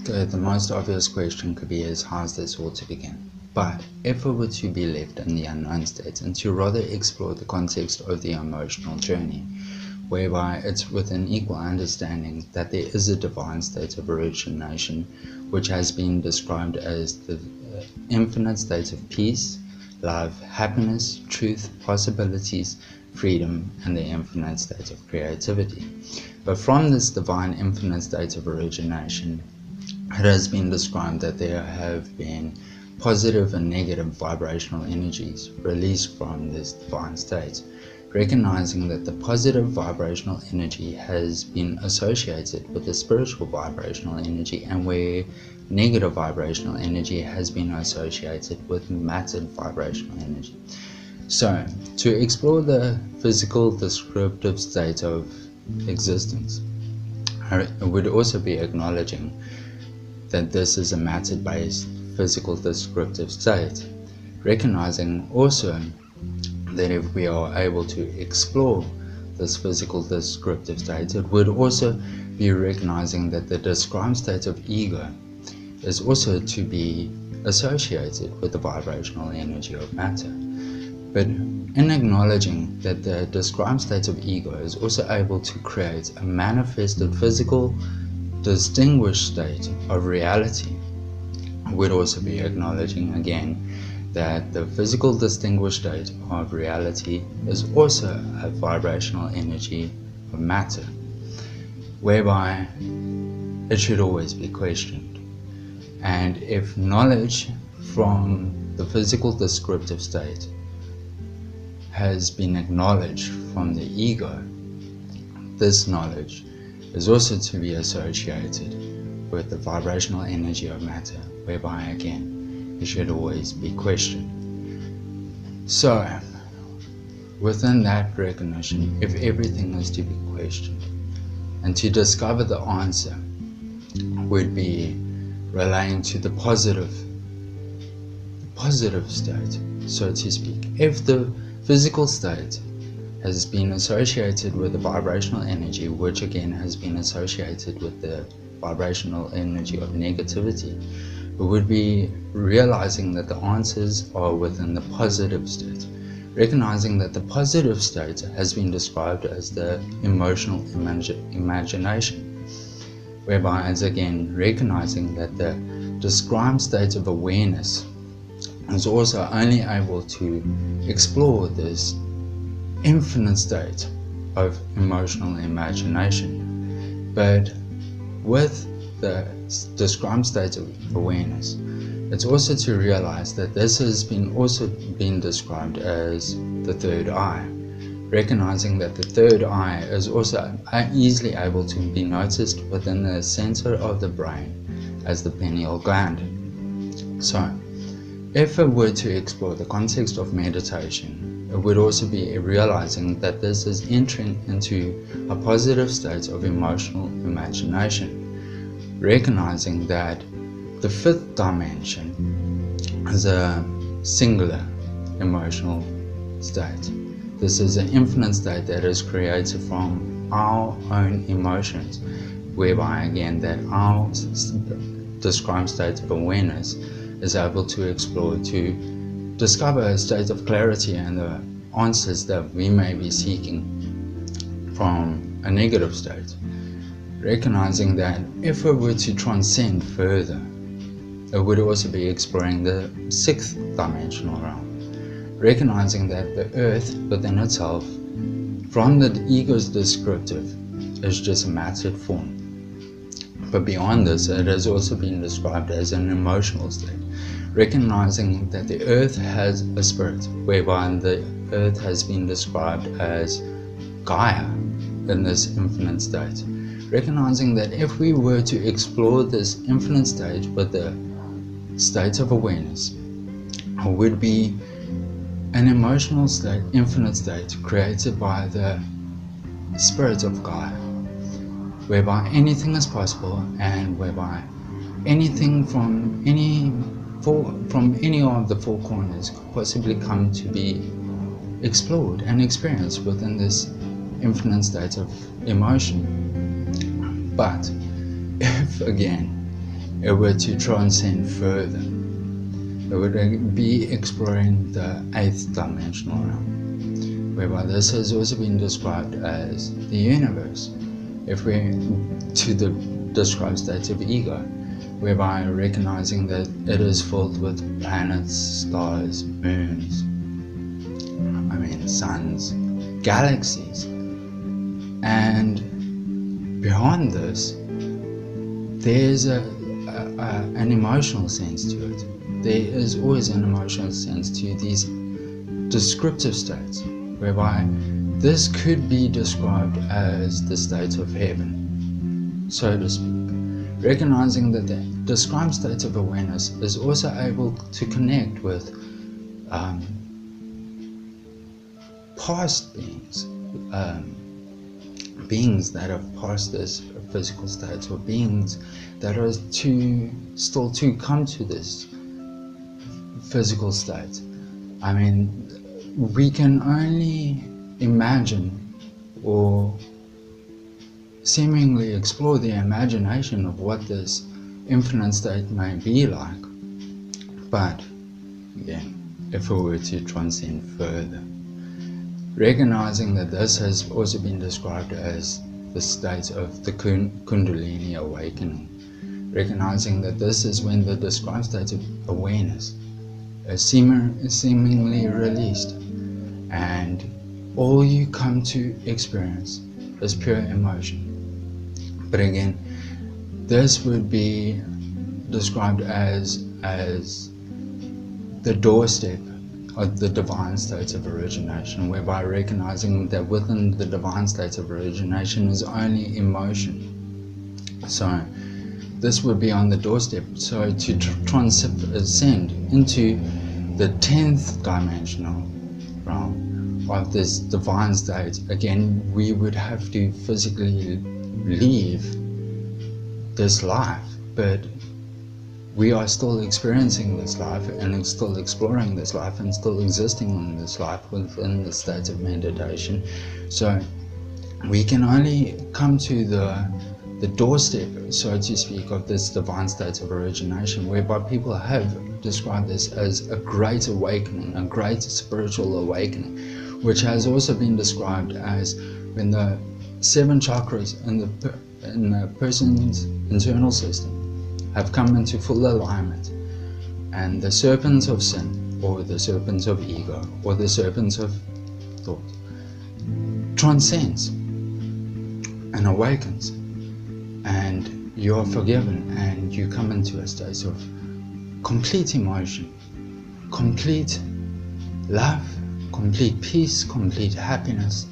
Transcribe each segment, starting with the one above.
The most obvious question could be is how's this all to begin? But if it were to be left in the unknown state and to rather explore the context of the emotional journey, whereby it's with an equal understanding that there is a divine state of origination which has been described as the infinite state of peace, love, happiness, truth, possibilities, freedom, and the infinite state of creativity. But from this divine infinite state of origination, it has been described that there have been positive and negative vibrational energies released from this divine state, recognizing that the positive vibrational energy has been associated with the spiritual vibrational energy, and where negative vibrational energy has been associated with matter vibrational energy. So, to explore the physical descriptive state of existence, it would also be acknowledging that this is a matter-based physical descriptive state, recognizing also that if we are able to explore this physical descriptive state, it would also be recognizing that the described state of ego is also to be associated with the vibrational energy of matter. But in acknowledging that the described state of ego is also able to create a manifested physical distinguished state of reality, would also be acknowledging again that the physical distinguished state of reality is also a vibrational energy of matter, whereby it should always be questioned. And if knowledge from the physical descriptive state has been acknowledged from the ego, this knowledge is also to be associated with the vibrational energy of matter, whereby again it should always be questioned. So within that recognition, if everything is to be questioned, and to discover the answer would be relating to the positive state, so to speak. If the physical state has been associated with the vibrational energy, which again has been associated with the vibrational energy of negativity, we would be realizing that the answers are within the positive state, recognizing that the positive state has been described as the emotional imagination, whereby it's again recognizing that the described state of awareness is also only able to explore this infinite state of emotional imagination. But with the described state of awareness, it's also to realize that this has been described as the third eye, recognizing that the third eye is also easily able to be noticed within the center of the brain as the pineal gland. So if it were to explore the context of meditation, it would also be realizing that this is entering into a positive state of emotional imagination, recognizing that the fifth dimension is a singular emotional state. This is an infinite state that is created from our own emotions, whereby again that our described state of awareness is able to explore, to discover a state of clarity and the answers that we may be seeking from a negative state, recognizing that if we were to transcend further, it would also be exploring the sixth dimensional realm, recognizing that the earth within itself, from the ego's descriptive, is just a mattered form. But beyond this, it has also been described as an emotional state, recognizing that the earth has a spirit, whereby the earth has been described as Gaia in this infinite state, recognizing that if we were to explore this infinite state with the state of awareness, it would be an emotional state, infinite state created by the spirit of Gaia, whereby anything is possible and whereby anything from any of the four corners could possibly come to be explored and experienced within this infinite state of emotion. But if again it were to transcend further. It would be exploring the 8th dimensional realm, whereby this has also been described as the universe, if we're to the described state of ego, whereby recognizing that it is filled with planets, stars, moons, suns, galaxies, and beyond this, there's an emotional sense to it. There is always an emotional sense to these descriptive states, whereby this could be described as the state of heaven, so to speak. Recognizing that the described state of awareness is also able to connect with past beings, beings that have passed this physical state, or beings that are still to come to this physical state. We can only imagine or seemingly explore the imagination of what this infinite state may be like. But again, if we were to transcend further, recognizing that this has also been described as the state of the Kundalini awakening, recognizing that this is when the described state of awareness is seemingly released, and all you come to experience is pure emotion. But again, this would be described as the doorstep of the divine state of origination, whereby recognizing that within the divine state of origination is only emotion. So this would be on the doorstep. So to transcend into the 10th dimensional realm of this divine state, again, we would have to physically leave this life, but we are still experiencing this life and still exploring this life and still existing in this life within the state of meditation. So we can only come to the doorstep, so to speak, of this divine state of origination, whereby people have described this as a great awakening, a great spiritual awakening, which has also been described as when the 7 chakras in the person's internal system have come into full alignment, and the serpents of sin, or the serpents of ego, or the serpents of thought transcends and awakens, and you are forgiven, and you come into a state of complete emotion, complete love, complete peace, complete happiness.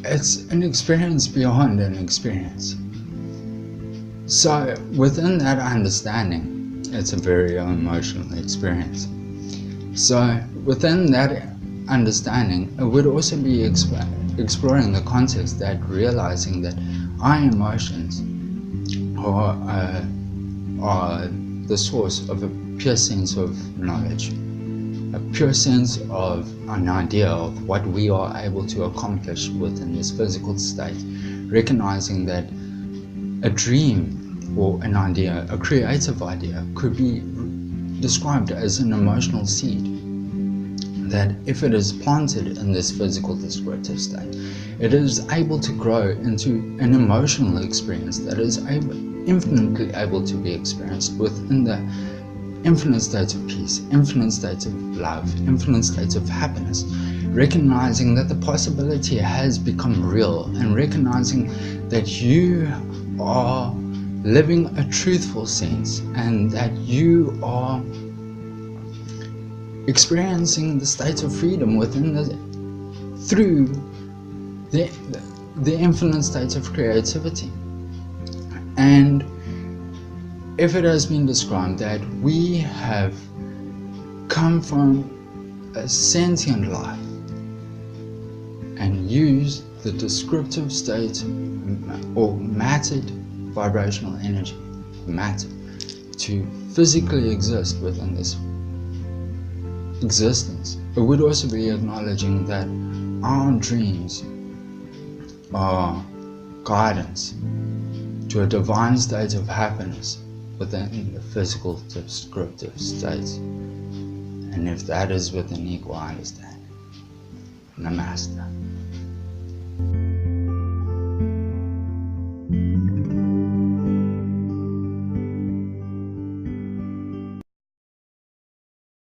It's an experience beyond an experience. So within that understanding, it's a very emotional experience. So within that understanding, it would also be exploring the context that realizing that our emotions are the source of a pure sense of knowledge, a pure sense of an idea of what we are able to accomplish within this physical state, recognizing that a dream or an idea, a creative idea, could be described as an emotional seed, that if it is planted in this physical descriptive state, it is able to grow into an emotional experience that is infinitely able to be experienced within the infinite state of peace, infinite state of love, infinite state of happiness, recognizing that the possibility has become real, and recognizing that you are living a truthful sense, and that you are experiencing the state of freedom through the infinite state of creativity. And if it has been described that we have come from a sentient life and used the descriptive state or mattered vibrational energy, matter, to physically exist within this existence, it would also be acknowledging that our dreams are guidance to a divine state of happiness within the physical descriptive state, and if that is within equal understanding. Namaste.